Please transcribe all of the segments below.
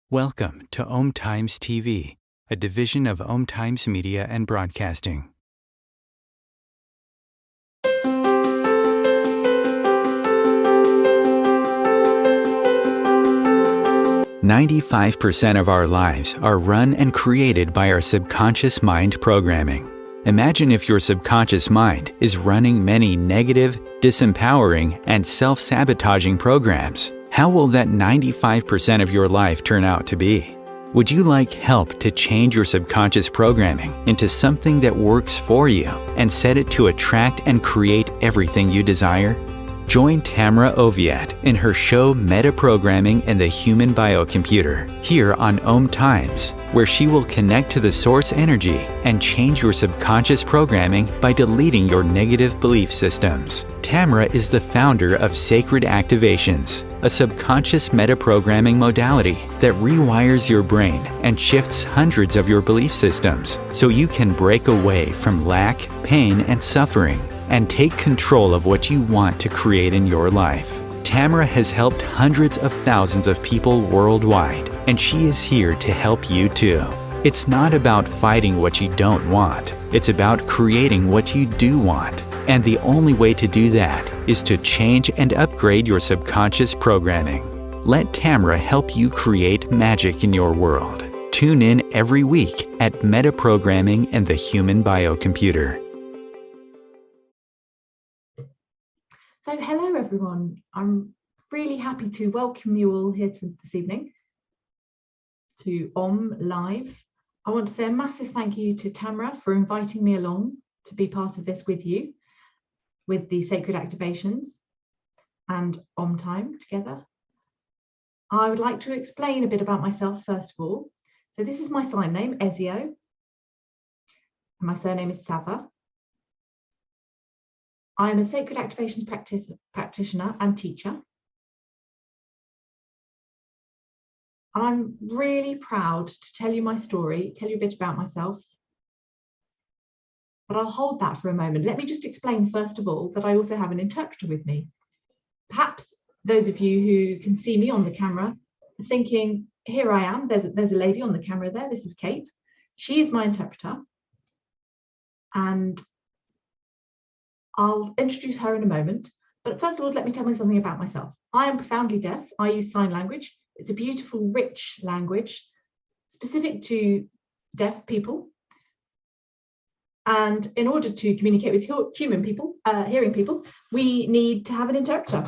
Welcome to Om Times TV, a division of Om Times Media and Broadcasting. "95% of our lives are run and created by our subconscious mind programming. Imagine if your subconscious mind is running many negative, disempowering, and self-sabotaging programs. How will that 95% of your life turn out to be? Would you like help to change your subconscious programming into something that works for you and set it to attract and create everything you desire? Join Tamra Oviatt in her show Meta-Programming and the Human Biocomputer here on Om Times, where she will connect to the source energy and change your subconscious programming by deleting your negative belief systems. Tamra is the founder of Sacred Activations, a subconscious meta-programming modality that rewires your brain and shifts hundreds of your belief systems so you can break away from lack, pain, and suffering and take control of what you want to create in your life. Tamra has helped hundreds of thousands of people worldwide, and she is here to help you too. It's not about fighting what you don't want. It's about creating what you do want. And the only way to do that is to change and upgrade your subconscious programming. Let Tamra help you create magic in your world. Tune in every week at Meta-Programming and the Human Biocomputer. So hello everyone, I'm really happy to welcome you all here this evening to Om Live. I want to say a massive thank you to Tamra for inviting me along to be part of this with you, with the Sacred Activations and Om Time together. I would like to explain a bit about myself first of all. So this is my sign name, Ezio, and my surname is Savva. I'm a Sacred Activations practitioner and teacher. And I'm really proud to tell you my story, tell you a bit about myself. But I'll hold that for a moment. Let me just explain first of all that I also have an interpreter with me. Perhaps those of you who can see me on the camera are thinking, here I am, there's a lady on the camera there, this is Kate. She is my interpreter. And I'll introduce her in a moment, but first of all, let me tell you something about myself. I am profoundly deaf. I use sign language. It's a beautiful, rich language specific to deaf people. And in order to communicate with hearing people, we need to have an interpreter.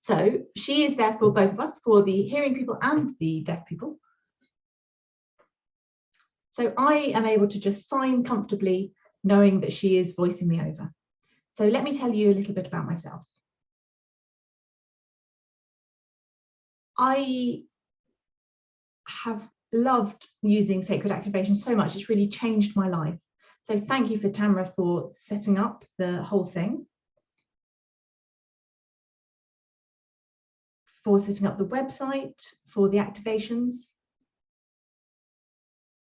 So she is there for both of us, for the hearing people and the deaf people. So I am able to just sign comfortably, knowing that she is voicing me over. So let me tell you a little bit about myself. I have loved using Sacred Activation so much, it's really changed my life. So thank you for Tamra for setting up the whole thing, for setting up the website, for the activations,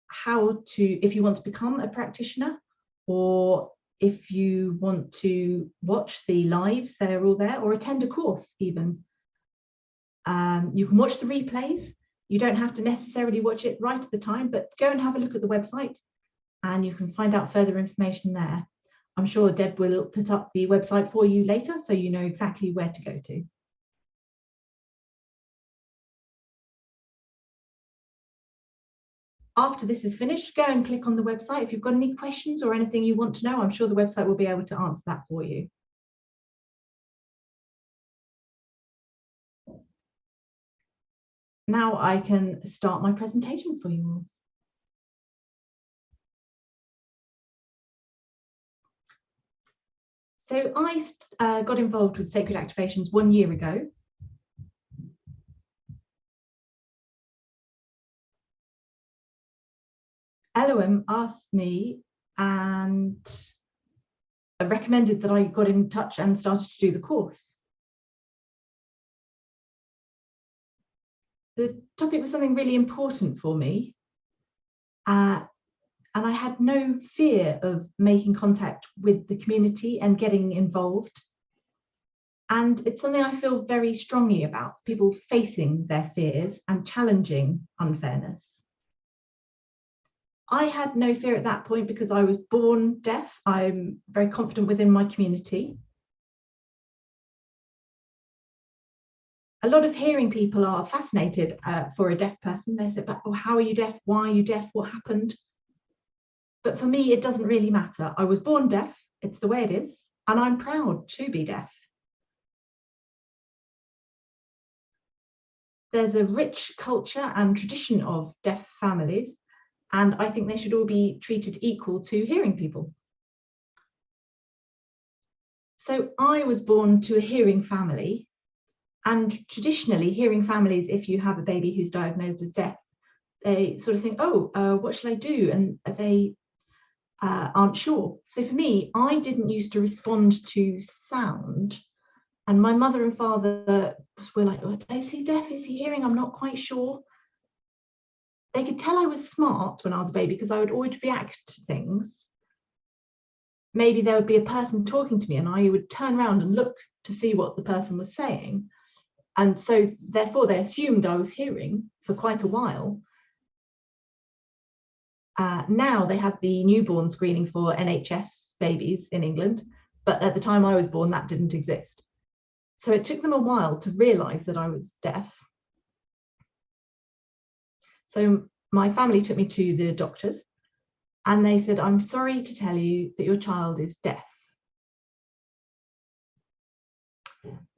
how to, if you want to become a practitioner, or if you want to watch the lives, they're all there, or attend a course even. You can watch the replays. You don't have to necessarily watch it right at the time, but go and have a look at the website and you can find out further information there. I'm sure Deb will put up the website for you later, so you know exactly where to go to. After this is finished, go and click on the website. If you've got any questions or anything you want to know, I'm sure the website will be able to answer that for you. Now I can start my presentation for you all. So I got involved with Sacred Activations 1 year ago. LOM asked me and recommended that I got in touch and started to do the course. The topic was something really important for me, and I had no fear of making contact with the community and getting involved. And it's something I feel very strongly about, people facing their fears and challenging unfairness. I had no fear at that point because I was born deaf. I'm very confident within my community. A lot of hearing people are fascinated for a deaf person. They say, but oh, how are you deaf? Why are you deaf? What happened? But for me, it doesn't really matter. I was born deaf. It's the way it is. And I'm proud to be deaf. There's a rich culture and tradition of deaf families, and I think they should all be treated equal to hearing people. So I was born to a hearing family, and traditionally hearing families, if you have a baby who's diagnosed as deaf, they sort of think, oh, what shall I do? And they aren't sure. So for me, I didn't used to respond to sound. And my mother and father were like, oh, is he deaf? Is he hearing? I'm not quite sure. They could tell I was smart when I was a baby because I would always react to things. Maybe there would be a person talking to me and I would turn around and look to see what the person was saying. And so therefore they assumed I was hearing for quite a while. Now they have the newborn screening for NHS babies in England, but at the time I was born, that didn't exist. So it took them a while to realize that I was deaf. So my family took me to the doctors and they said, I'm sorry to tell you that your child is deaf.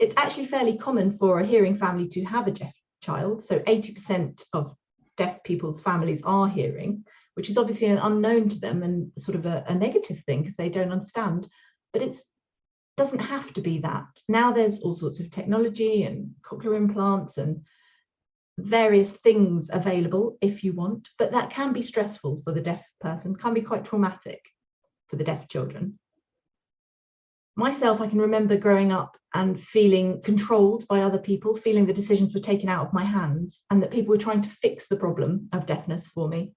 It's actually fairly common for a hearing family to have a deaf child. So 80% of deaf people's families are hearing, which is obviously an unknown to them and sort of a negative thing because they don't understand. But it doesn't have to be that. Now there's all sorts of technology and cochlear implants and various things available if you want, but that can be stressful for the deaf person, can be quite traumatic for the deaf children. Myself, I can remember growing up and feeling controlled by other people, feeling the decisions were taken out of my hands and that people were trying to fix the problem of deafness for me.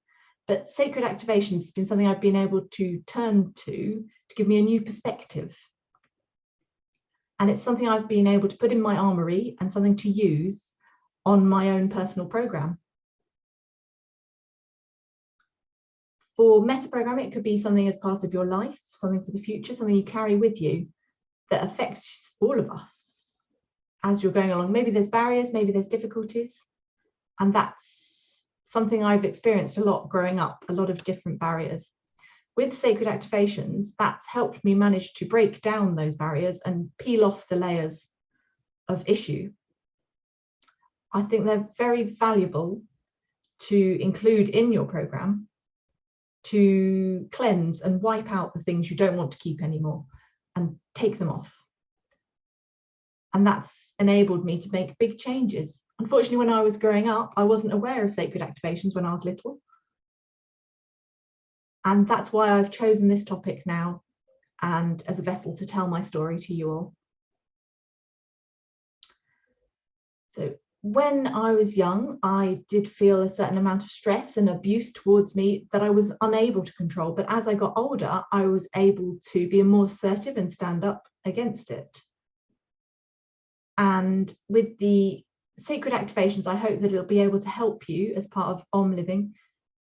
But sacred activations has been something I've been able to turn to give me a new perspective. And it's something I've been able to put in my armory and something to use on my own personal program. For meta programming, it could be something as part of your life, something for the future, something you carry with you that affects all of us as you're going along. Maybe there's barriers, maybe there's difficulties. And that's something I've experienced a lot growing up, a lot of different barriers. With sacred activations, that's helped me manage to break down those barriers and peel off the layers of issue. I think they're very valuable to include in your program to cleanse and wipe out the things you don't want to keep anymore and take them off. And that's enabled me to make big changes. Unfortunately, when I was growing up, I wasn't aware of sacred activations when I was little. And that's why I've chosen this topic now and as a vessel to tell my story to you all. So when I was young, I did feel a certain amount of stress and abuse towards me that I was unable to control. But as I got older, I was able to be more assertive and stand up against it. And with the sacred activations, I hope that it'll be able to help you as part of Om Living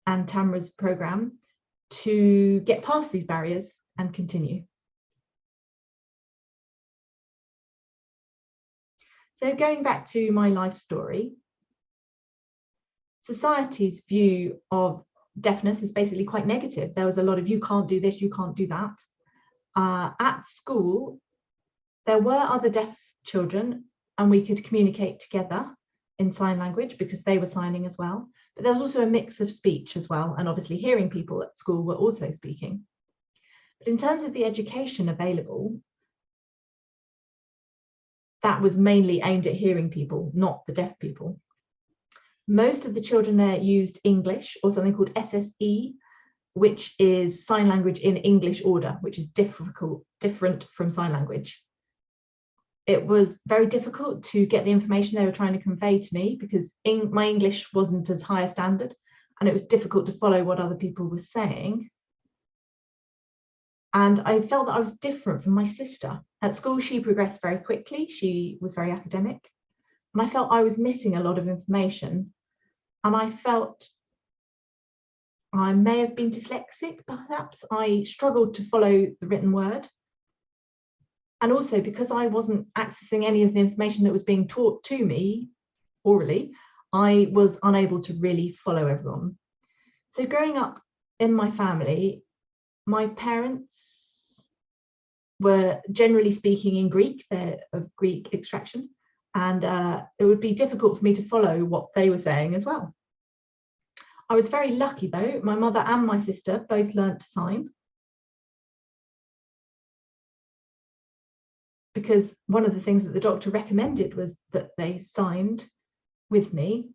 and Tamra's program to get past these barriers and continue. So going back to my life story, society's view of deafness is basically quite negative. There was a lot of you can't do this, you can't do that. At school, there were other deaf children and we could communicate together in sign language because they were signing as well. But there was also a mix of speech as well. And obviously hearing people at school were also speaking. But in terms of the education available, that was mainly aimed at hearing people, not the deaf people. Most of the children there used English or something called SSE, which is sign language in English order, which is different from sign language. It was very difficult to get the information they were trying to convey to me because my English wasn't as high a standard and it was difficult to follow what other people were saying. And I felt that I was different from my sister. At school, she progressed very quickly. She was very academic. And I felt I was missing a lot of information. And I felt I may have been dyslexic, perhaps. I struggled to follow the written word. And also because I wasn't accessing any of the information that was being taught to me orally, I was unable to really follow everyone. So growing up in my family, my parents were generally speaking in Greek, they're of Greek extraction, and it would be difficult for me to follow what they were saying as well. I was very lucky though, my mother and my sister both learnt to sign, because one of the things that the doctor recommended was that they signed with me.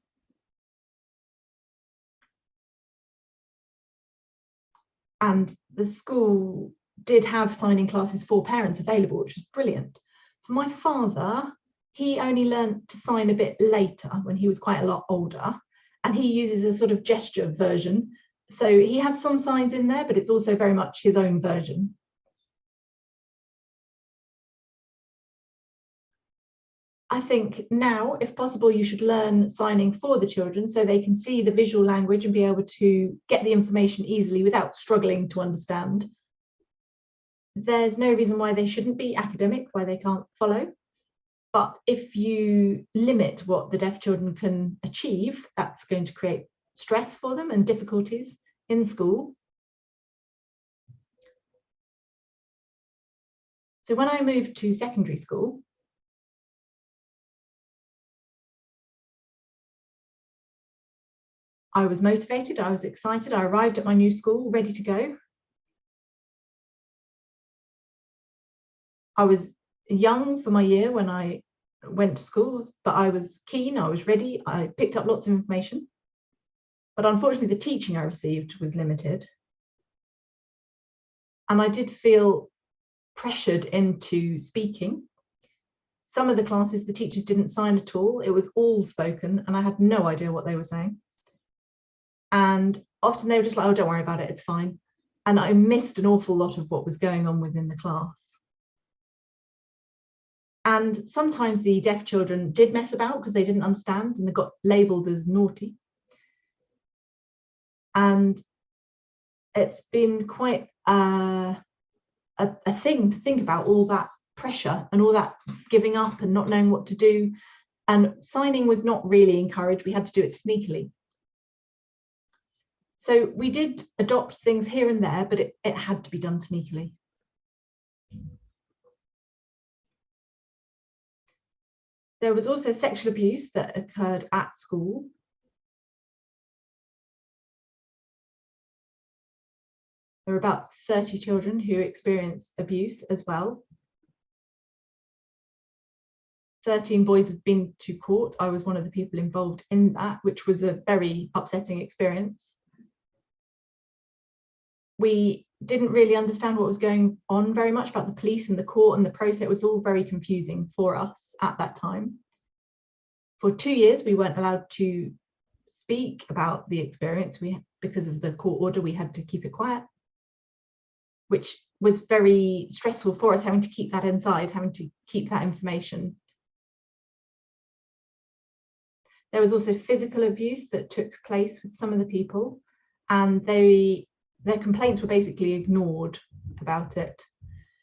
And the school did have signing classes for parents available, which was brilliant. For my father, he only learned to sign a bit later when he was quite a lot older, and he uses a sort of gesture version. So he has some signs in there, but it's also very much his own version. I think now, if possible, you should learn signing for the children so they can see the visual language and be able to get the information easily without struggling to understand. There's no reason why they shouldn't be academic, why they can't follow. But if you limit what the deaf children can achieve, that's going to create stress for them and difficulties in school. So when I moved to secondary school, I was motivated, I was excited, I arrived at my new school ready to go. I was young for my year when I went to school, but I was keen, I was ready, I picked up lots of information. But unfortunately, the teaching I received was limited. And I did feel pressured into speaking. Some of the classes, the teachers didn't sign at all. It was all spoken, and I had no idea what they were saying. And often they were just like, oh, don't worry about it, it's fine. And I missed an awful lot of what was going on within the class. And sometimes the deaf children did mess about because they didn't understand and they got labelled as naughty. And it's been quite a thing to think about, all that pressure and all that giving up and not knowing what to do. And signing was not really encouraged. We had to do it sneakily. So we did adopt things here and there, but it had to be done sneakily. There was also sexual abuse that occurred at school. There were about 30 children who experienced abuse as well. 13 boys have been to court. I was one of the people involved in that, which was a very upsetting experience. We didn't really understand what was going on very much about the police and the court and the process. It was all very confusing for us at that time. For 2 years, we weren't allowed to speak about the experience. Because of the court order, we had to keep it quiet, which was very stressful for us, having to keep that inside, having to keep that information. There was also physical abuse that took place with some of the people, and their complaints were basically ignored about it.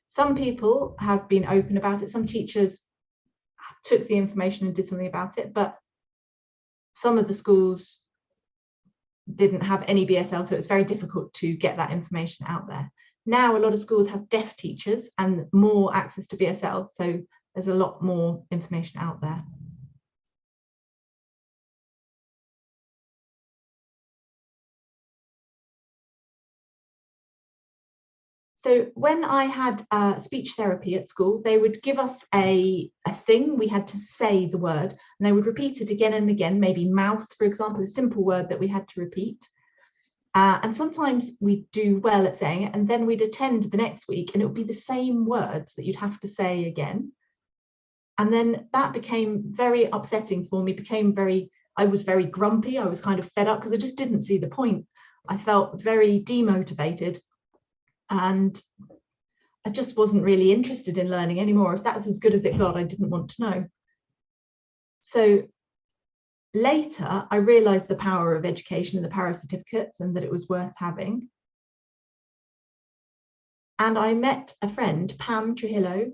Some people have been open about it. Some teachers took the information and did something about it, but some of the schools didn't have any BSL, so it's very difficult to get that information out there. Now a lot of schools have deaf teachers and more access to BSL, so there's a lot more information out there. So when I had speech therapy at school, they would give us a thing, we had to say the word, and they would repeat it again and again, maybe mouse, for example, a simple word that we had to repeat. And sometimes we'd do well at saying it, and then we'd attend the next week and it would be the same words that you'd have to say again. And then that became very upsetting for me, I was very grumpy, I was kind of fed up because I just didn't see the point. I felt very demotivated. And I just wasn't really interested in learning anymore. If that's as good as it got, I didn't want to know. So later, I realized the power of education and the power of certificates, and that it was worth having. And I met a friend, Pam Trujillo,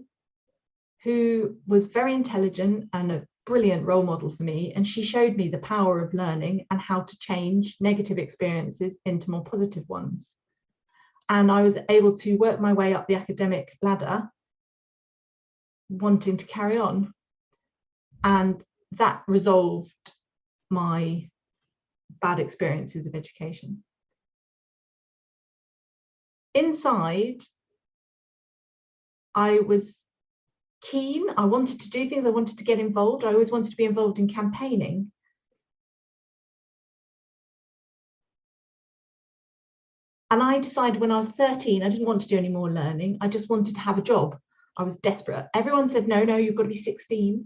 who was very intelligent and a brilliant role model for me. And she showed me the power of learning and how to change negative experiences into more positive ones. And I was able to work my way up the academic ladder, wanting to carry on. And that resolved my bad experiences of education. Inside, I was keen. I wanted to do things. I wanted to get involved. I always wanted to be involved in campaigning. And I decided when I was 13, I didn't want to do any more learning. I just wanted to have a job. I was desperate. Everyone said, no, you've got to be 16.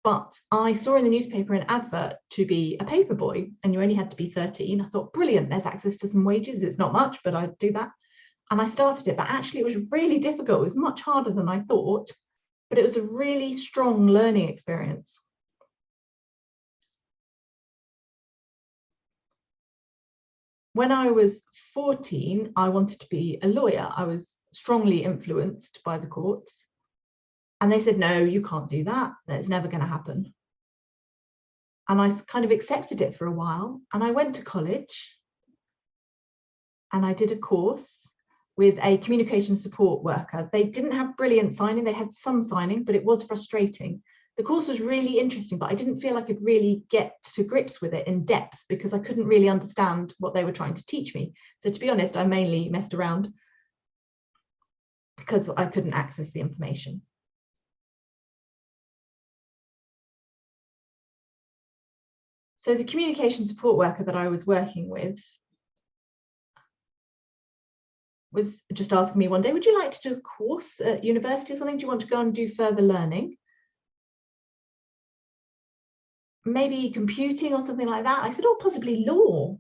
But I saw in the newspaper an advert to be a paper boy, and you only had to be 13. I thought, brilliant, there's access to some wages. It's not much, but I'd do that. And I started it, but actually it was really difficult. It was much harder than I thought, but it was a really strong learning experience. When I was 14, I wanted to be a lawyer. I was strongly influenced by the courts. And they said, no, you can't do that. That's never going to happen. And I kind of accepted it for a while. And I went to college and I did a course with a communication support worker. They didn't have brilliant signing. They had some signing, but it was frustrating. The course was really interesting, but I didn't feel I could really get to grips with it in depth because I couldn't really understand what they were trying to teach me. So to be honest, I mainly messed around because I couldn't access the information. So the communication support worker that I was working with was just asking me one day, would you like to do a course at university or something? Do you want to go and do further learning? Maybe computing or something like that. I said, oh, possibly law.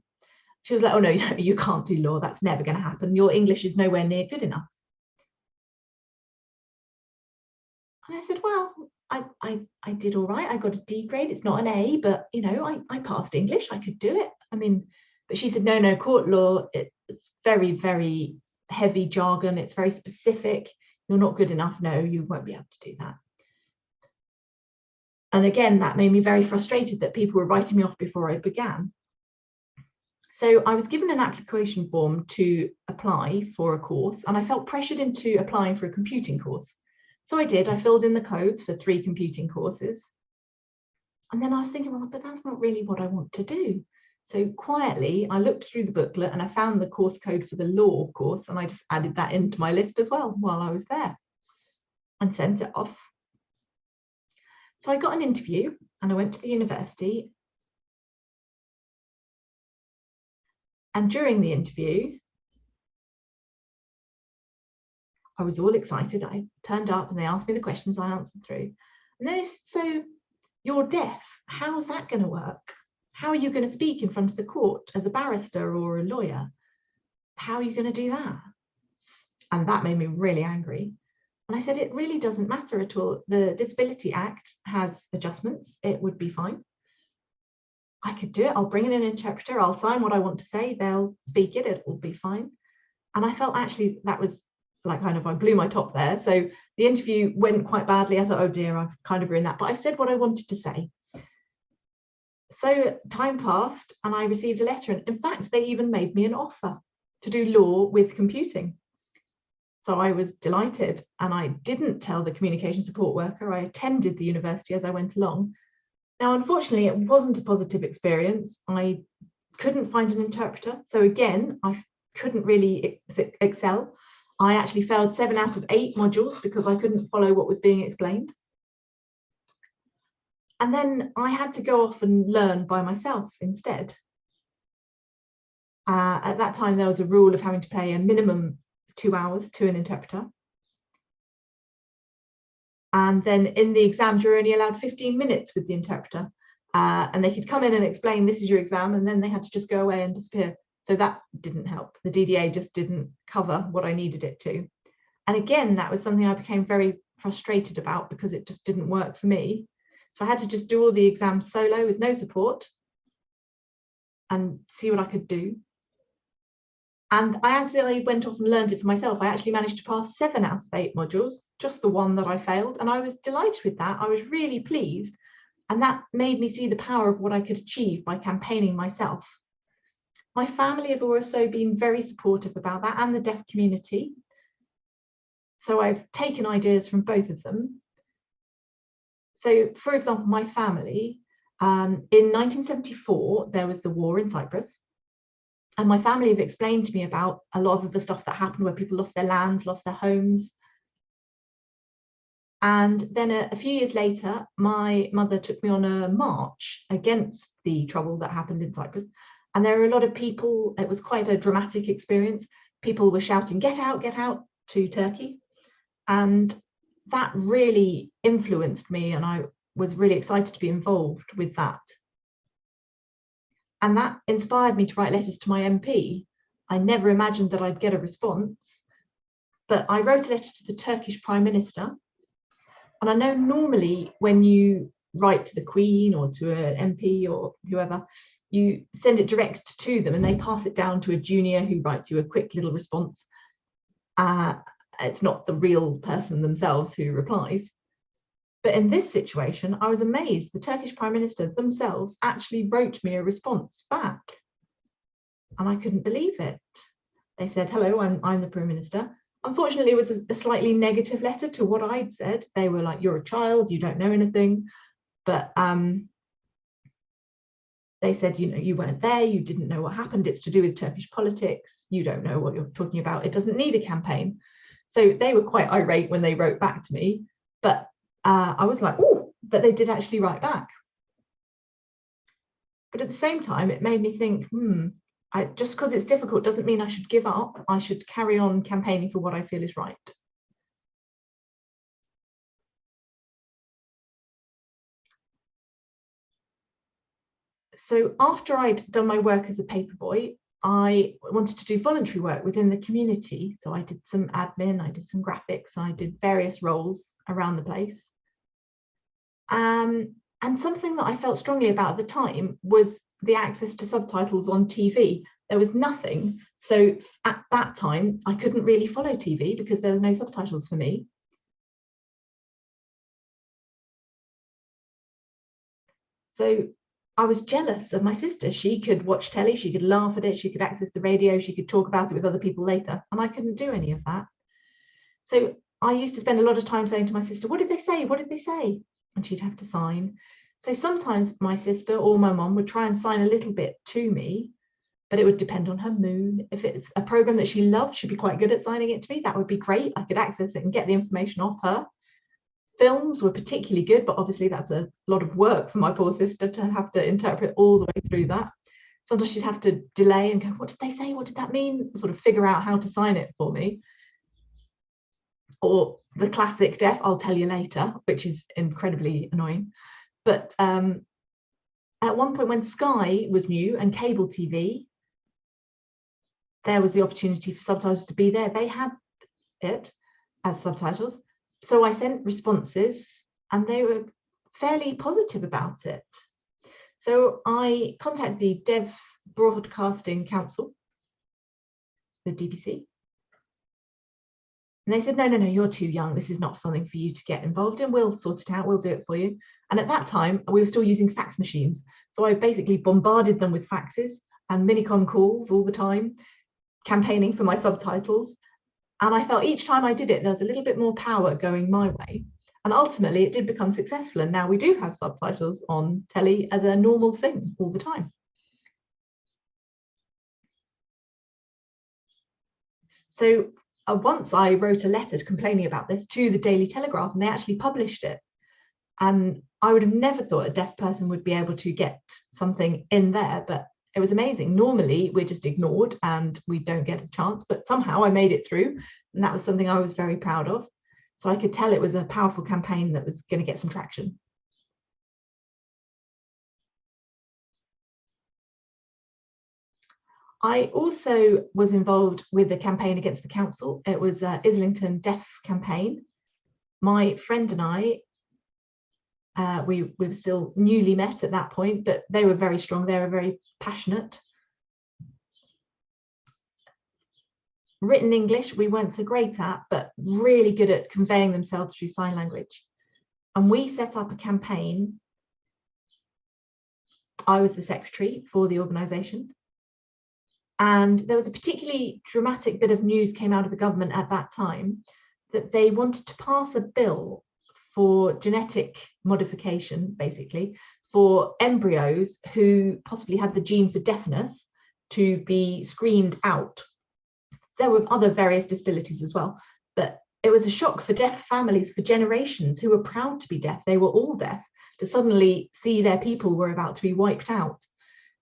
She was like, oh, no, you can't do law. That's never going to happen. Your English is nowhere near good enough. And I said, well, I did all right. I got a D grade. It's not an A, but, I passed English. I could do it. I mean, but she said, no, court law, it's very, very heavy jargon. It's very specific. You're not good enough. No, you won't be able to do that. And again, that made me very frustrated that people were writing me off before I began. So I was given an application form to apply for a course, and I felt pressured into applying for a computing course. So I did. I filled in the codes for 3 computing courses. And then I was thinking, well, but that's not really what I want to do. So quietly, I looked through the booklet and I found the course code for the law course, and I just added that into my list as well while I was there and sent it off. So I got an interview and I went to the university. And during the interview, I was all excited. I turned up and they asked me the questions, I answered through. And they said, so you're deaf, how's that going to work? How are you going to speak in front of the court as a barrister or a lawyer? How are you going to do that? And that made me really angry. And I said, it really doesn't matter at all. The Disability Act has adjustments. It would be fine. I could do it. I'll bring in an interpreter. I'll sign what I want to say. They'll speak it. It will be fine. And I felt actually that was like kind of, I blew my top there. So the interview went quite badly. I thought, oh dear, I've kind of ruined that. But I've said what I wanted to say. So time passed and I received a letter. And in fact, they even made me an offer to do law with computing. So I was delighted, and I didn't tell the communication support worker. I attended the university as I went along. Now, unfortunately, it wasn't a positive experience. I couldn't find an interpreter. So again, I couldn't really excel. I actually failed 7 out of 8 modules because I couldn't follow what was being explained. And then I had to go off and learn by myself instead. At that time, there was a rule of having to pay a minimum 2 hours to an interpreter. And then in the exams, you're only allowed 15 minutes with the interpreter. And they could come in and explain, this is your exam, and then they had to just go away and disappear. So that didn't help. The DDA just didn't cover what I needed it to. And again, that was something I became very frustrated about because it just didn't work for me. So I had to just do all the exams solo with no support and see what I could do. And I actually went off and learned it for myself. I actually managed to pass 7 out of 8 modules, just the one that I failed. And I was delighted with that. I was really pleased. And that made me see the power of what I could achieve by campaigning myself. My family have also been very supportive about that, and the deaf community. So I've taken ideas from both of them. So, for example, my family, in 1974, there was the war in Cyprus. And my family have explained to me about a lot of the stuff that happened where people lost their lands, lost their homes. And then a few years later, my mother took me on a march against the trouble that happened in Cyprus. And there were a lot of people, it was quite a dramatic experience. People were shouting, get out to Turkey. And that really influenced me, and I was really excited to be involved with that. And that inspired me to write letters to my MP. I never imagined that I'd get a response, but I wrote a letter to the Turkish Prime Minister. And I know normally when you write to the Queen or to an MP or whoever, you send it direct to them and they pass it down to a junior who writes you a quick little response. It's not the real person themselves who replies. But in this situation, I was amazed. The Turkish Prime Minister themselves actually wrote me a response back. And I couldn't believe it. They said, hello, I'm the Prime Minister. Unfortunately, it was a slightly negative letter to what I'd said. They were like, you're a child, you don't know anything. But they said, you know, you weren't there, you didn't know what happened. It's to do with Turkish politics. You don't know what you're talking about. It doesn't need a campaign. So they were quite irate when they wrote back to me. But I was like, oh, but they did actually write back. But at the same time, it made me think, just because it's difficult doesn't mean I should give up. I should carry on campaigning for what I feel is right. So after I'd done my work as a paperboy, I wanted to do voluntary work within the community. So I did some admin, I did some graphics, and I did various roles around the place. And something that I felt strongly about at the time was the access to subtitles on TV. There was nothing. So at that time, I couldn't really follow TV because there was no subtitles for me. So I was jealous of my sister. She could watch telly, she could laugh at it, she could access the radio, she could talk about it with other people later, and I couldn't do any of that. So I used to spend a lot of time saying to my sister, what did they say? What did they say? And she'd have to sign. So sometimes my sister or my mom would try and sign a little bit to me, but it would depend on her mood. If it's a program that she loved, she'd be quite good at signing it to me. That would be great. I could access it and get the information off her. Films were particularly good, but obviously that's a lot of work for my poor sister to have to interpret all the way through that. Sometimes she'd have to delay and go, what did they say? What did that mean? Sort of figure out how to sign it for me. Or the classic deaf, I'll tell you later, which is incredibly annoying. But at one point when Sky was new and cable TV, there was the opportunity for subtitles to be there. They had it as subtitles. So I sent responses and they were fairly positive about it. So I contacted the Deaf Broadcasting Council, the DBC. And they said, no, you're too young. This is not something for you to get involved in. We'll sort it out. We'll do it for you. And at that time, we were still using fax machines. So I basically bombarded them with faxes and minicom calls all the time, campaigning for my subtitles. And I felt each time I did it, there was a little bit more power going my way. And ultimately, it did become successful. And now we do have subtitles on telly as a normal thing all the time. So once I wrote a letter complaining about this to the Daily Telegraph, and they actually published it. And I would have never thought a deaf person would be able to get something in there, but it was amazing. Normally, we're just ignored and we don't get a chance, but somehow I made it through. And that was something I was very proud of. So I could tell it was a powerful campaign that was going to get some traction. I also was involved with a campaign against the council. It was Islington Deaf campaign. My friend and I, we were still newly met at that point, but they were very strong. They were very passionate. Written English, we weren't so great at, but really good at conveying themselves through sign language. And we set up a campaign. I was the secretary for the organisation. And there was a particularly dramatic bit of news came out of the government at that time that they wanted to pass a bill for genetic modification, basically, for embryos who possibly had the gene for deafness to be screened out. There were other various disabilities as well, but it was a shock for deaf families for generations who were proud to be deaf. They were all deaf, to suddenly see their people were about to be wiped out.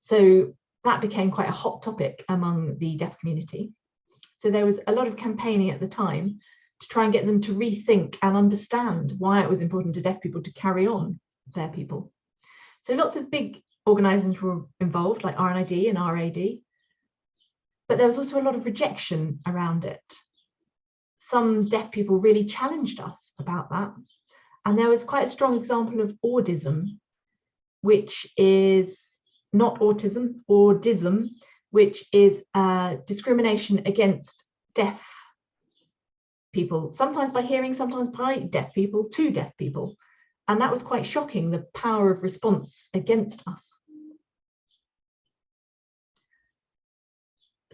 So that became quite a hot topic among the deaf community. So there was a lot of campaigning at the time to try and get them to rethink and understand why it was important to deaf people to carry on their people. So lots of big organisations were involved, like RNID and RAD, but there was also a lot of rejection around it. Some deaf people really challenged us about that. And there was quite a strong example of audism, which is not autism, audism, which is discrimination against deaf people, sometimes by hearing, sometimes by deaf people to deaf people. And that was quite shocking, the power of response against us.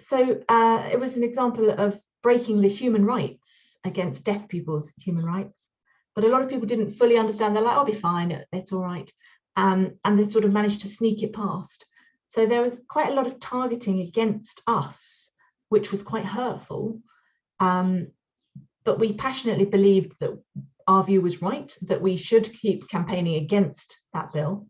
So it was an example of breaking the human rights against deaf people's human rights. But a lot of people didn't fully understand. They're like, I'll be fine, it's all right. And they sort of managed to sneak it past. So there was quite a lot of targeting against us, which was quite hurtful. But we passionately believed that our view was right, that we should keep campaigning against that bill.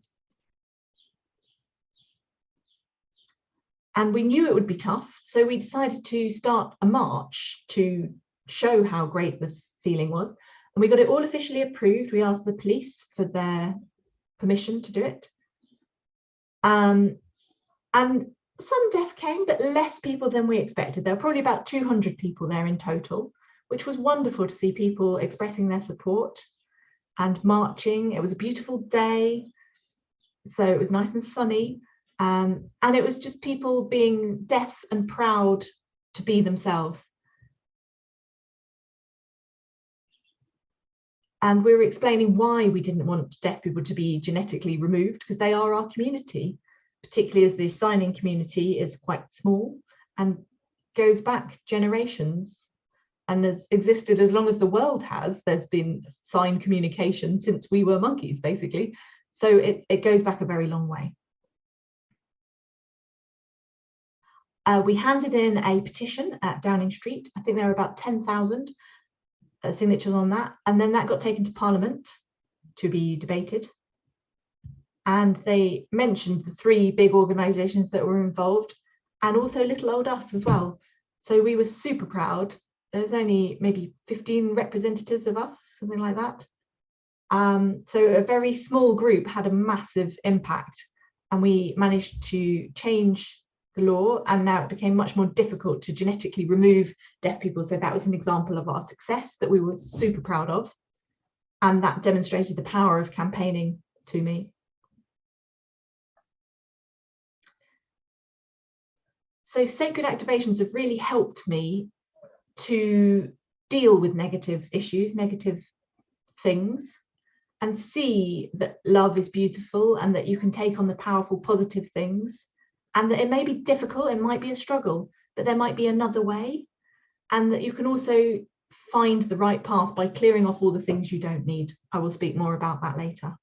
And we knew it would be tough, so we decided to start a march to show how great the feeling was. And we got it all officially approved. We asked the police for their permission to do it. And some deaf came, but less people than we expected. There were probably about 200 people there in total, which was wonderful to see people expressing their support and marching. It was a beautiful day, so it was nice and sunny. And it was just people being deaf and proud to be themselves. And we were explaining why we didn't want deaf people to be genetically removed, because they are our community, particularly as the signing community is quite small and goes back generations and has existed as long as the world has. There's been sign communication since we were monkeys, basically. So it goes back a very long way. We handed in a petition at Downing Street. I think there were about 10,000 signatures on that. And then that got taken to Parliament to be debated. And they mentioned the 3 big organisations that were involved, and also little old us as well. So we were super proud. There was only maybe 15 representatives of us, something like that. So a very small group had a massive impact, and we managed to change the law, and now it became much more difficult to genetically remove deaf people. So that was an example of our success that we were super proud of, and that demonstrated the power of campaigning to me. So sacred activations have really helped me to deal with negative issues, negative things, and see that love is beautiful and that you can take on the powerful positive things. And that it may be difficult, it might be a struggle, but there might be another way. And that you can also find the right path by clearing off all the things you don't need. I will speak more about that later.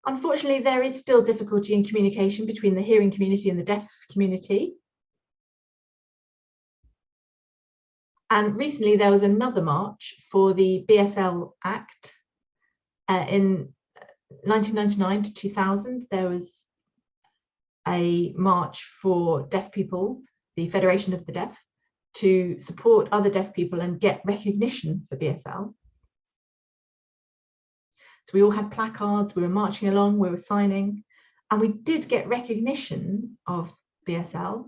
Unfortunately, there is still difficulty in communication between the hearing community and the deaf community. And recently there was another march for the BSL Act in 1999 to 2000, there was a march for deaf people, the Federation of the Deaf, to support other deaf people and get recognition for BSL. So we all had placards, we were marching along, we were signing, And we did get recognition of BSL.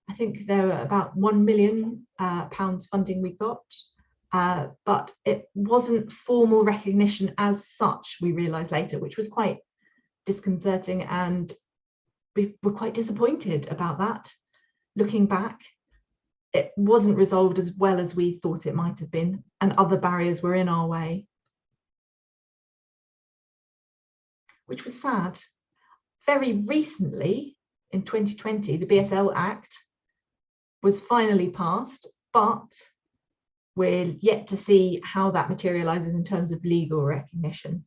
I think there were about £1 million funding we got, but it wasn't formal recognition as such, we realised later, which was quite disconcerting, and we were quite disappointed about that. Looking back, it wasn't resolved as well as we thought it might have been, and other barriers were in our way, which was sad. Very recently, in 2020, the BSL Act was finally passed, but we're yet to see how that materialises in terms of legal recognition.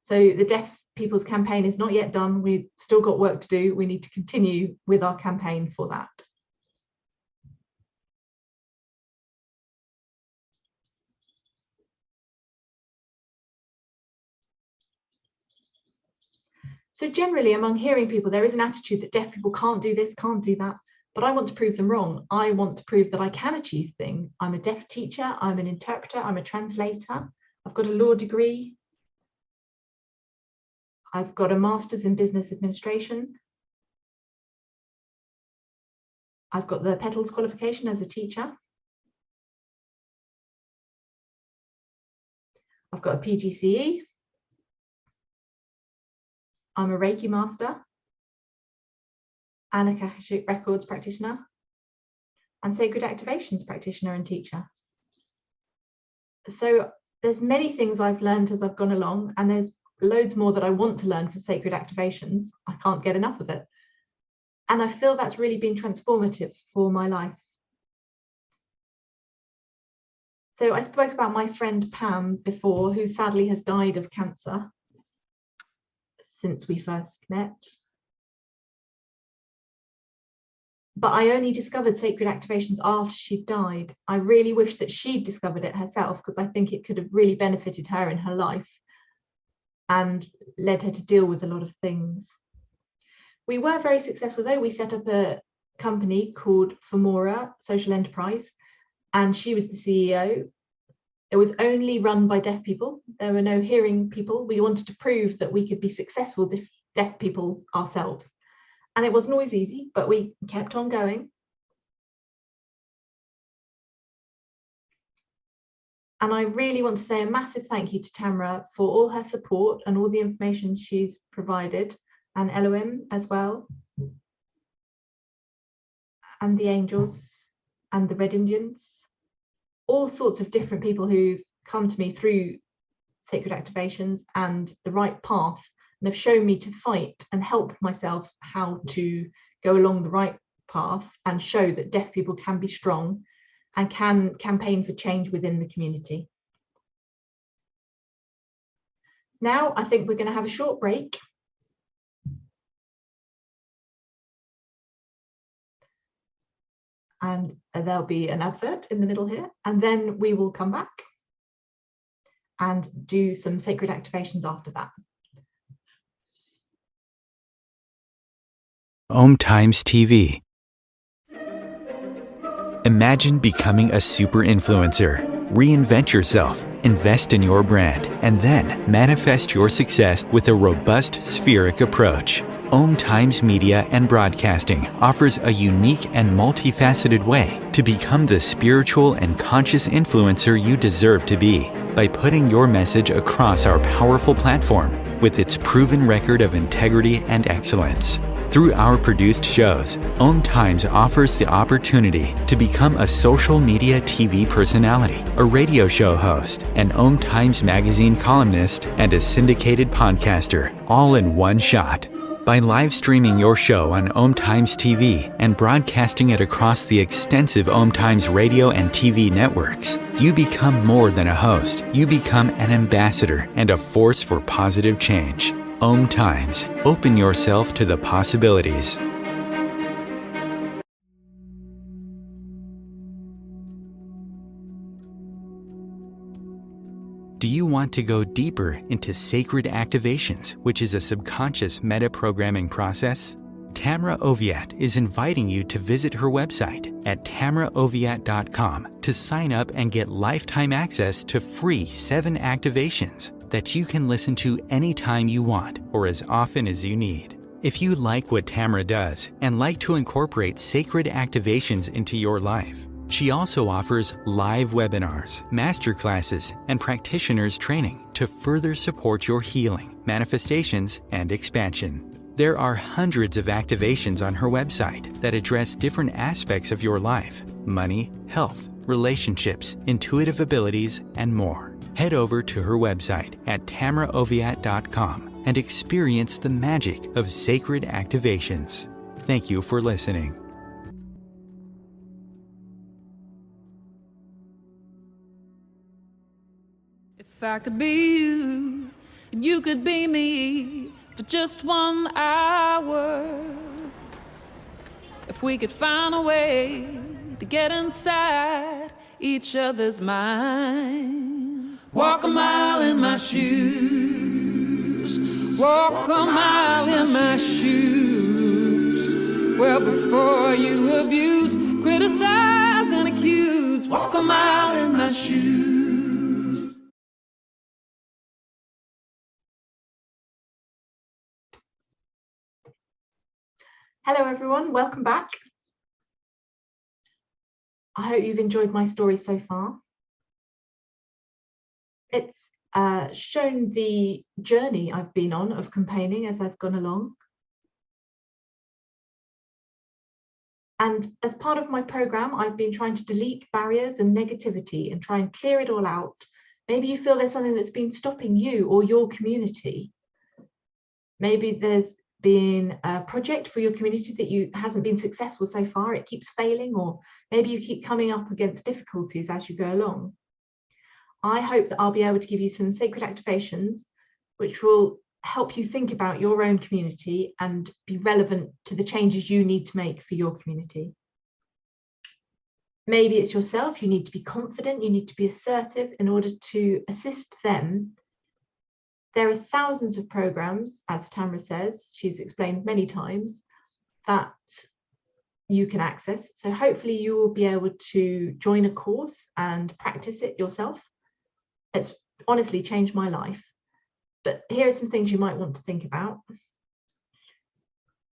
So the Deaf People's Campaign is not yet done. We've still got work to do. We need to continue with our campaign for that. So generally among hearing people, there is an attitude that deaf people can't do this, can't do that, but I want to prove them wrong. I want to prove that I can achieve things. I'm a deaf teacher, I'm an interpreter, I'm a translator, I've got a law degree, I've got a master's in business administration, I've got the Petals qualification as a teacher, I've got a PGCE, I'm a Reiki Master, and Akashic Records practitioner, and Sacred Activations practitioner and teacher. So there's many things I've learned as I've gone along, and there's loads more that I want to learn for Sacred Activations. I can't get enough of it. And I feel that's really been transformative for my life. So I spoke about my friend Pam before, who sadly has died of cancer since we first met. But I only discovered Sacred Activations after she died. I really wish that she'd discovered it herself, because I think it could have really benefited her in her life and led her to deal with a lot of things. We were very successful though. We set up a company called Femaura Social Enterprise, and she was the CEO. It was only run by deaf people. There were no hearing people. We wanted to prove that we could be successful deaf people ourselves. And it wasn't always easy, but we kept on going. And I really want to say a massive thank you to Tamra for all her support and all the information she's provided, and Elohim as well, and the angels and the Red Indians, all sorts of different people who've come to me through Sacred Activations and the right path, and have shown me to fight and help myself how to go along the right path and show that deaf people can be strong and can campaign for change within the community. Now, I think we're going to have a short break. And there'll be an advert in the middle here, and then we will come back and do some Sacred Activations after that. Om Times TV. Imagine becoming a super influencer. Reinvent yourself, invest in your brand, and then manifest your success with a robust spheric approach. Om Times Media and Broadcasting offers a unique and multifaceted way to become the spiritual and conscious influencer you deserve to be by putting your message across our powerful platform with its proven record of integrity and excellence. Through our produced shows, Om Times offers the opportunity to become a social media TV personality, a radio show host, an Om Times magazine columnist, and a syndicated podcaster, all in one shot. By live streaming your show on Om Times TV and broadcasting it across the extensive Om Times radio and TV networks, you become more than a host. You become an ambassador and a force for positive change. Om Times. Open yourself to the possibilities. Do you want to go deeper into Sacred Activations, which is a subconscious meta-programming process? Tamra Oviatt is inviting you to visit her website at tamraoviatt.com to sign up and get lifetime access to free 7 activations, that you can listen to anytime you want or as often as you need. If you like what Tamra does and like to incorporate sacred activations into your life, she also offers live webinars, masterclasses, and practitioners training to further support your healing, manifestations, and expansion. There are hundreds of activations on her website that address different aspects of your life: money, health, relationships, intuitive abilities, and more. Head over to her website at tamraoviatt.com and experience the magic of sacred activations. Thank you for listening. If I could be you, and you could be me for just 1 hour. If we could find a way to get inside each other's minds. Walk a mile in my shoes. Walk a mile in my shoes. Well, before you abuse, criticize, and accuse. Walk a mile in my shoes. Hello everyone, welcome back. I hope you've enjoyed my story so far. It's shown the journey I've been on of campaigning as I've gone along. And as part of my program, I've been trying to delete barriers and negativity and try and clear it all out. Maybe you feel there's something that's been stopping you or your community. Maybe there's been a project for your community that hasn't been successful so far, it keeps failing, or maybe you keep coming up against difficulties as you go along. I hope that I'll be able to give you some sacred activations which will help you think about your own community and be relevant to the changes you need to make for your community. Maybe it's yourself, you need to be confident, you need to be assertive in order to assist them. There are thousands of programs, as Tamra says, she's explained many times, that you can access. So hopefully you will be able to join a course and practice it yourself. It's honestly changed my life. But here are some things you might want to think about.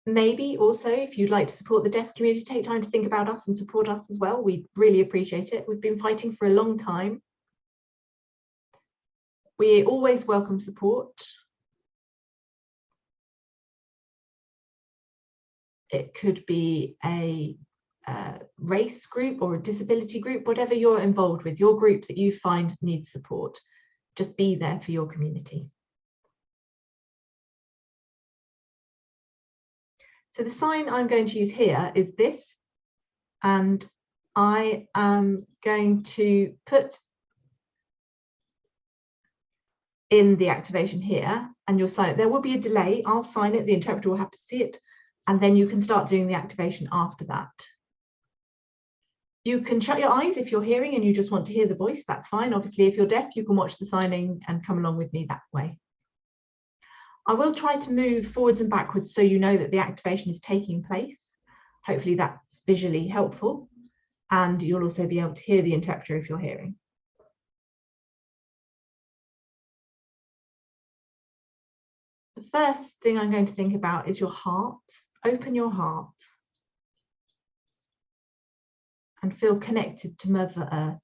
Maybe also, if you'd like to support the deaf community, take time to think about us and support us as well. We'd really appreciate it. We've been fighting for a long time. We always welcome support. It could be a race group or a disability group, whatever you're involved with, your group that you find needs support. Just be there for your community. So the sign I'm going to use here is this, and I am going to put in the activation here, and you'll sign it. There will be a delay. I'll sign it, the interpreter will have to see it, and then you can start doing the activation after that. You can shut your eyes if you're hearing and you just want to hear the voice, that's fine. Obviously, if you're deaf, you can watch the signing and come along with me that way. I will try to move forwards and backwards so you know that the activation is taking place. Hopefully that's visually helpful, and you'll also be able to hear the interpreter if you're hearing. The first thing I'm going to think about is your heart. Open your heart and feel connected to Mother Earth.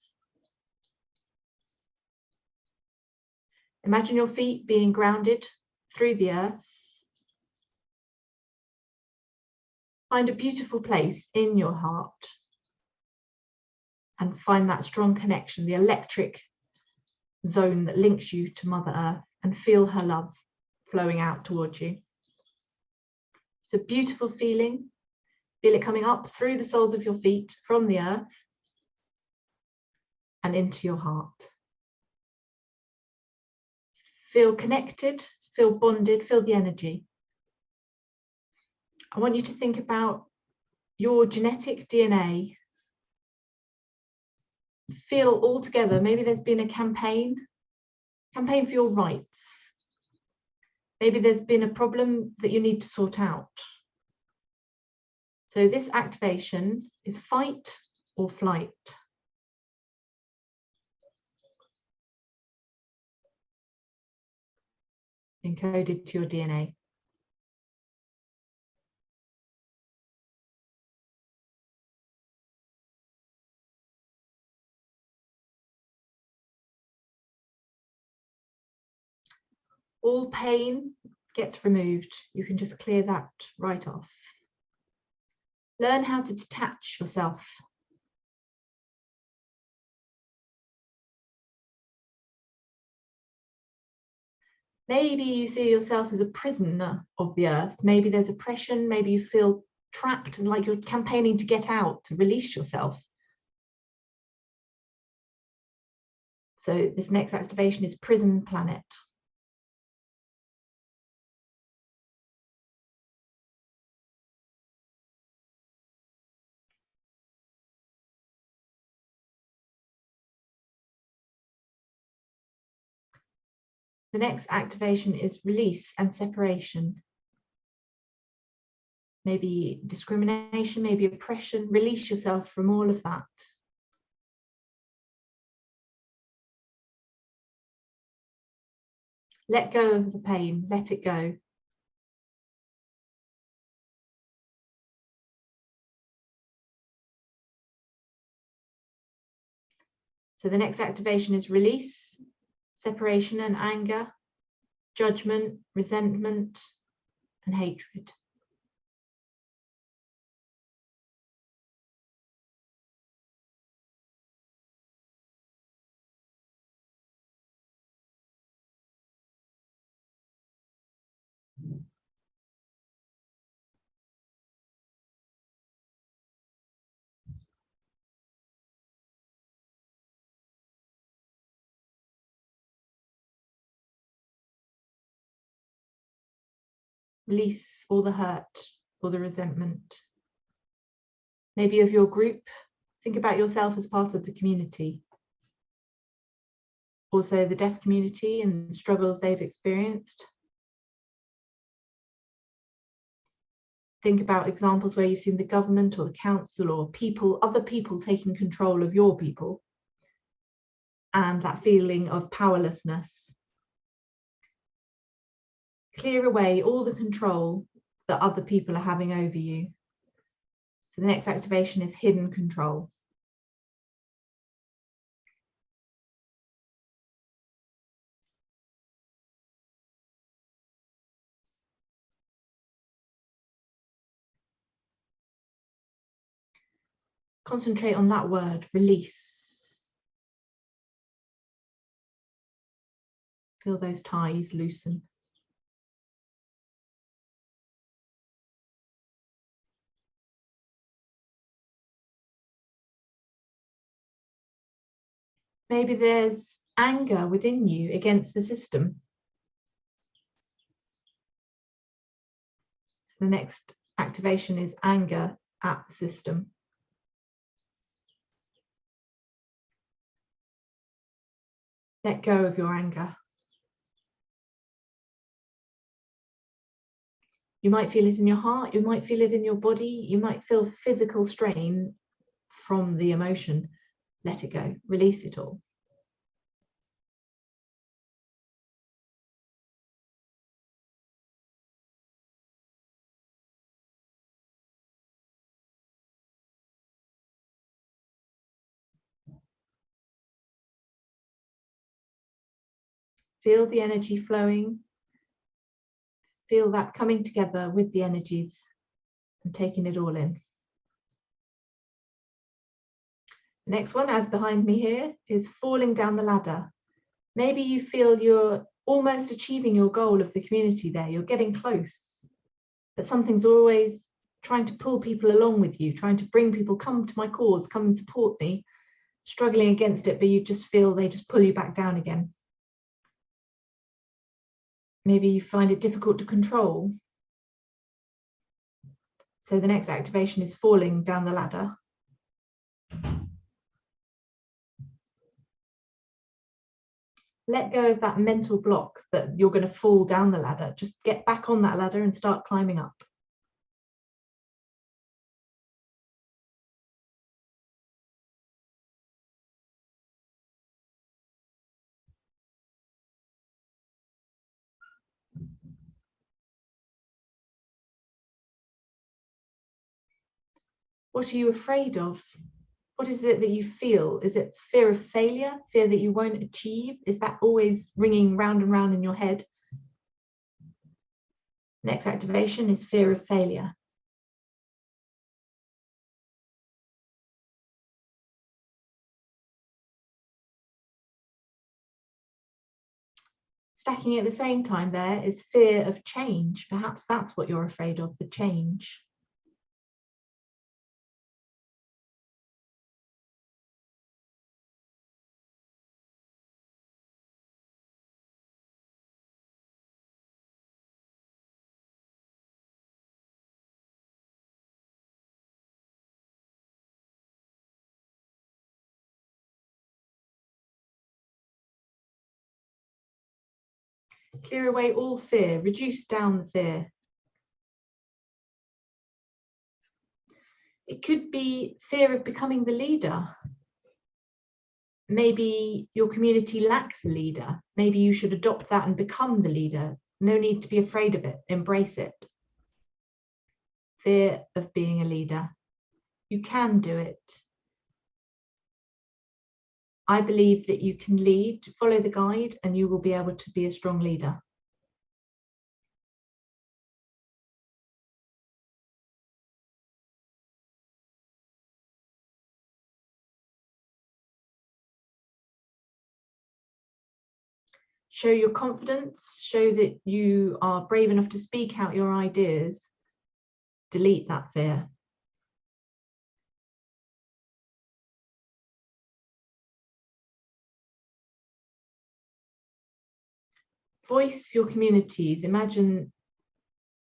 Imagine your feet being grounded through the earth. Find a beautiful place in your heart and find that strong connection, the electric zone that links you to Mother Earth, and feel her love flowing out towards you. It's a beautiful feeling. Feel it coming up through the soles of your feet from the earth and into your heart. Feel connected, feel bonded, feel the energy. I want you to think about your genetic DNA. Feel all together. Maybe there's been a campaign for your rights. Maybe there's been a problem that you need to sort out. So this activation is fight or flight. encoded to your DNA. All pain gets removed. You can just clear that right off. Learn how to detach yourself. Maybe you see yourself as a prisoner of the earth. Maybe there's oppression. Maybe you feel trapped and like you're campaigning to get out, to release yourself. So this next activation is Prison Planet. The next activation is Release and Separation. Maybe discrimination, maybe oppression. Release yourself from all of that. Let go of the pain, let it go. So the next activation is Release, Separation and Anger, Judgment, Resentment, and Hatred. Release all the hurt, all the resentment. Maybe of your group. Think about yourself as part of the community. Also the deaf community and the struggles they've experienced. Think about examples where you've seen the government or the council or people, other people taking control of your people, and that feeling of powerlessness. Clear away all the control that other people are having over you. So the next activation is Hidden Control. Concentrate on that word, release. Feel those ties loosen. Maybe there's anger within you against the system. So the next activation is anger at the system. Let go of your anger. You might feel it in your heart, you might feel it in your body, you might feel physical strain from the emotion. Let it go, release it all. Feel the energy flowing. Feel that coming together with the energies and taking it all in. The next one, as behind me here, is falling down the ladder. Maybe you feel you're almost achieving your goal of the community there. You're getting close, but something's always trying to pull people along with you, trying to bring people, come to my cause, come and support me, struggling against it, but you just feel they just pull you back down again. Maybe you find it difficult to control. So the next activation is falling down the ladder. Let go of that mental block that you're going to fall down the ladder. Just get back on that ladder and start climbing up. What are you afraid of? What is it that you feel? Is it fear of failure? Fear that you won't achieve? Is that always ringing round and round in your head? Next activation is fear of failure. Stacking at the same time there is fear of change. Perhaps that's what you're afraid of, the change. Clear away all fear, reduce down the fear. It could be fear of becoming the leader. Maybe your community lacks a leader. Maybe you should adopt that and become the leader. No need to be afraid of it, embrace it. Fear of being a leader. You can do it. I believe that you can lead, follow the guide, and you will be able to be a strong leader. Show your confidence, show that you are brave enough to speak out your ideas. Delete that fear. Voice your communities. Imagine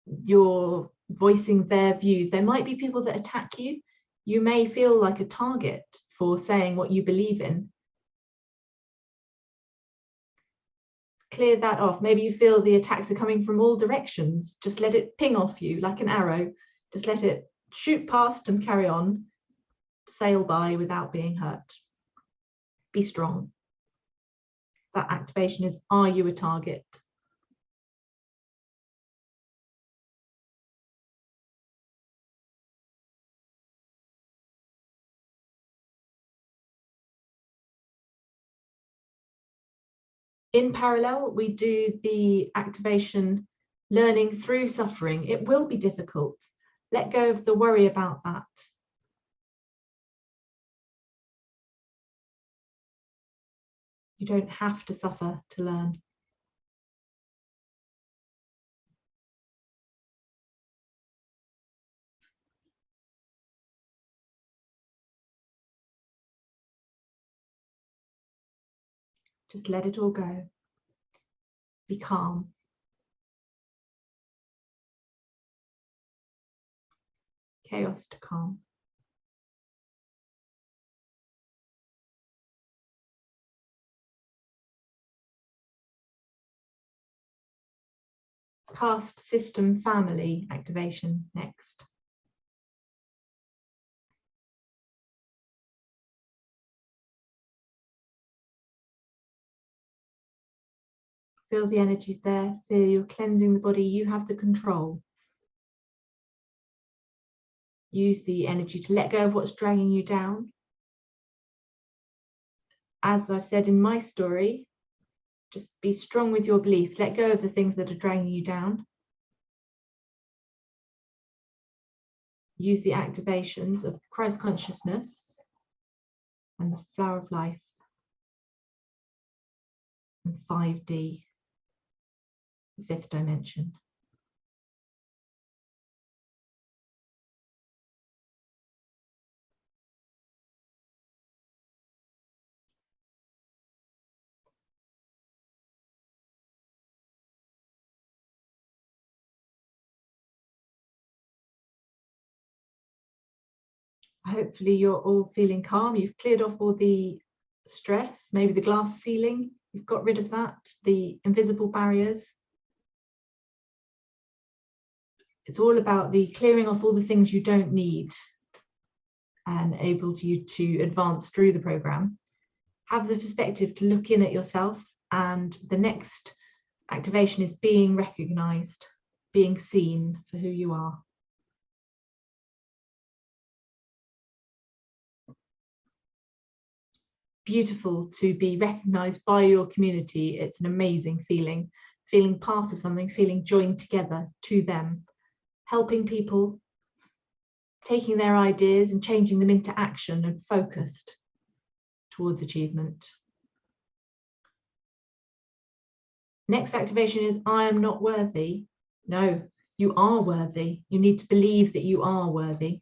you're voicing their views. There might be people that attack you. You may feel like a target for saying what you believe in. Clear that off. Maybe you feel the attacks are coming from all directions. Just let it ping off you like an arrow. Just let it shoot past and carry on. Sail by without being hurt. Be strong. That activation is, are you a target? In parallel, we do the activation learning through suffering. It will be difficult. Let go of the worry about that. You don't have to suffer to learn. Just let it all go. Be calm. Chaos to calm. Caste system family activation next. Feel the energies there. Feel you're cleansing the body. You have the control. Use the energy to let go of what's dragging you down. As I've said in my story, just be strong with your beliefs. Let go of the things that are dragging you down. Use the activations of Christ consciousness and the flower of life and 5D, the fifth dimension. Hopefully you're all feeling calm. You've cleared off all the stress, maybe the glass ceiling. You've got rid of that, the invisible barriers. It's all about the clearing off all the things you don't need and able you to advance through the program. Have the perspective to look in at yourself, and the next activation is being recognized, being seen for who you are. beautiful to be recognized by your community. It's an amazing feeling, feeling part of something, feeling joined together to them, helping people, taking their ideas and changing them into action and focused towards achievement. Next activation is I am not worthy. No, you are worthy. You need to believe that you are worthy.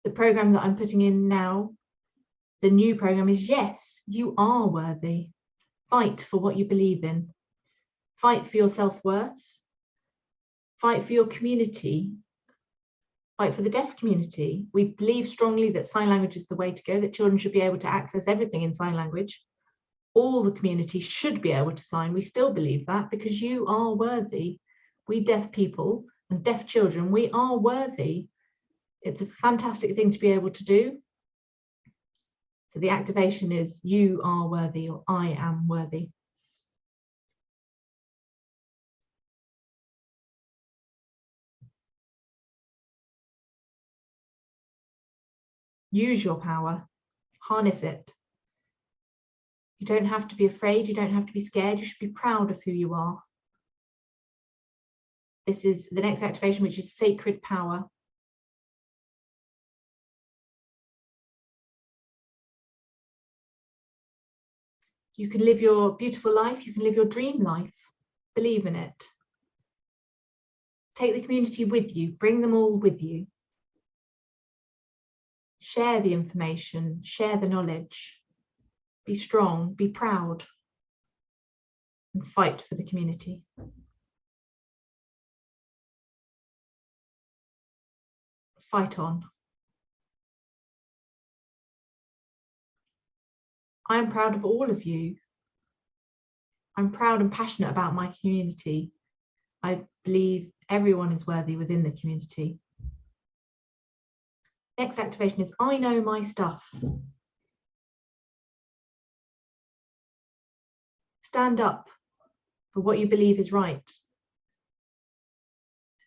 The program that I'm putting in now, the new program, is yes, you are worthy. Fight for what you believe in. Fight for your self-worth. Fight for your community. Fight for the deaf community. We believe strongly that sign language is the way to go, that children should be able to access everything in sign language. All the community should be able to sign. We still believe that because you are worthy. We deaf people and deaf children, we are worthy. It's a fantastic thing to be able to do. So the activation is you are worthy, or I am worthy. Use your power, harness it. You don't have to be afraid, you don't have to be scared, you should be proud of who you are. This is the next activation, which is sacred power. You can live your beautiful life, you can live your dream life. Believe in it. Take the community with you, bring them all with you. Share the information, share the knowledge. Be strong, be proud, and fight for the community. Fight on. I am proud of all of you. I'm proud and passionate about my community. I believe everyone is worthy within the community. Next activation is I know my stuff. Stand up for what you believe is right.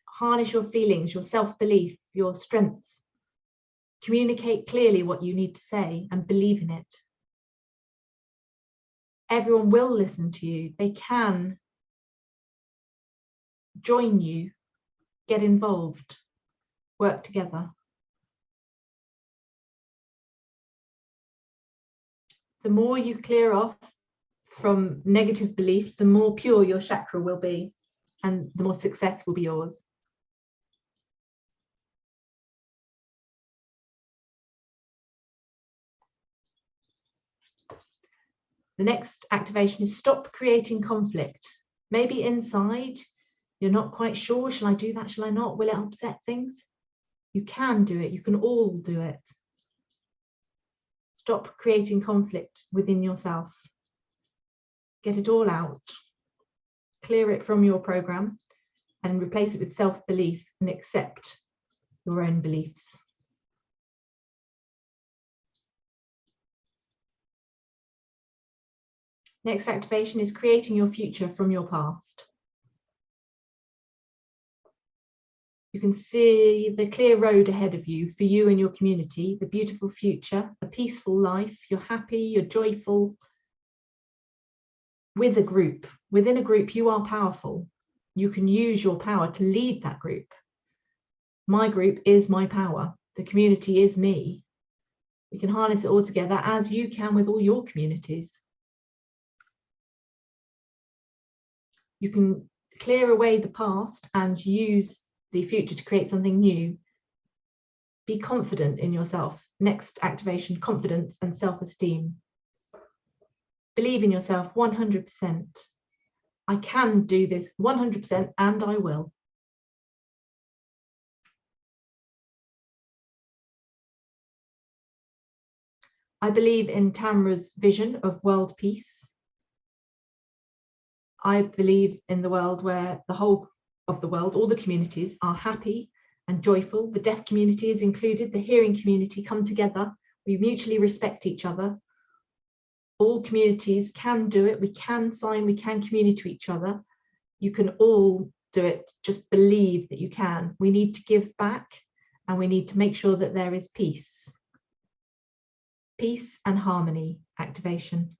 Harness your feelings, your self-belief, your strength. Communicate clearly what you need to say and believe in it. Everyone will listen to you. They can join you, get involved, work together. The more you clear off from negative beliefs, the more pure your chakra will be, and the more success will be yours. The next activation is stop creating conflict. Maybe inside, you're not quite sure, shall I do that, shall I not? Will it upset things? You can do it, you can all do it. Stop creating conflict within yourself. Get it all out. Clear it from your program and replace it with self-belief and accept your own beliefs. Next activation is creating your future from your past. You can see the clear road ahead of you for you and your community, the beautiful future, a peaceful life. You're happy, you're joyful. With a group, within a group, you are powerful. You can use your power to lead that group. My group is my power. The community is me. We can harness it all together as you can with all your communities. You can clear away the past and use the future to create something new. Be confident in yourself. Next activation, confidence and self-esteem. Believe in yourself 100%. I can do this 100% and I will. I believe in Tamra's vision of world peace. I believe in the world where the whole of the world, all the communities are happy and joyful. The deaf community is included, the hearing community come together. We mutually respect each other. All communities can do it. We can sign, we can communicate to each other. You can all do it. Just believe that you can. We need to give back and we need to make sure that there is peace. peace and harmony activation.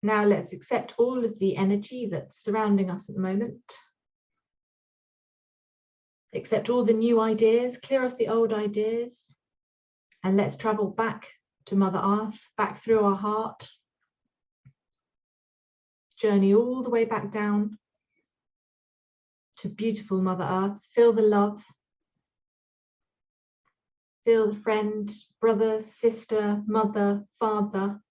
Now let's accept all of the energy that's surrounding us at the moment. Accept all the new ideas, clear off the old ideas, and let's travel back to Mother Earth, back through our heart. Journey all the way back down to beautiful Mother Earth. Feel the love. Feel the friend, brother, sister, mother, father.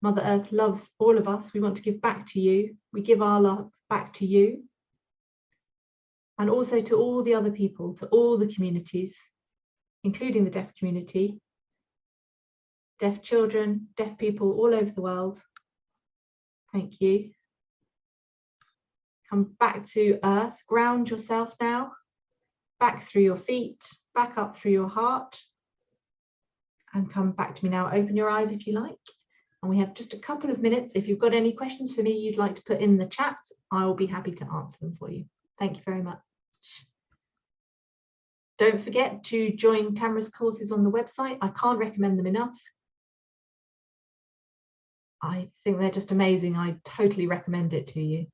Mother Earth loves all of us. We want to give back to you. We give our love back to you. And also to all the other people, to all the communities, including the deaf community, deaf children, deaf people all over the world. Thank you. Come back to Earth. Ground yourself now. Back through your feet, back up through your heart. And come back to me now. Open your eyes if you like. And we have just a couple of minutes. If you've got any questions for me you'd like to put in the chat, I will be happy to answer them for you. Thank you very much. Don't forget to join Tamra's courses on the website. I can't recommend them enough. I think they're just amazing. I totally recommend it to you.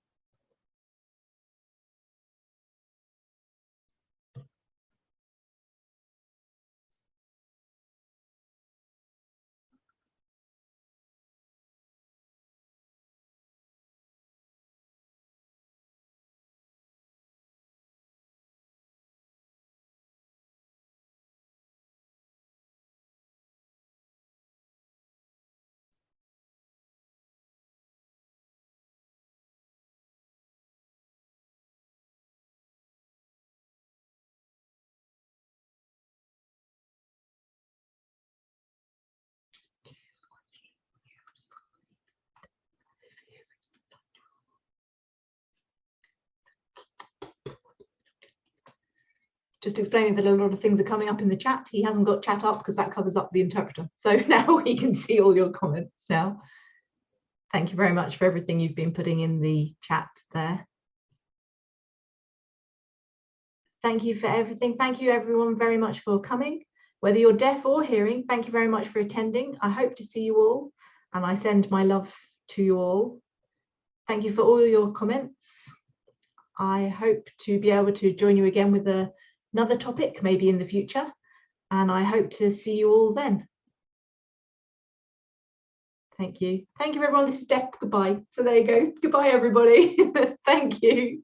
Just explaining that a lot of things are coming up in the chat. He hasn't got chat up because that covers up the interpreter. So now he can see all your comments now. Thank you very much for everything you've been putting in the chat there. Thank you for everything. Thank you everyone very much for coming. Whether you're deaf or hearing, thank you very much for attending. I hope to see you all and I send my love to you all. Thank you for all your comments. I hope to be able to join you again with another topic maybe in the future, and I hope to see you all then. Thank you. Thank you everyone. This is Deaf Goodbye. So there you go. Goodbye everybody. Thank you.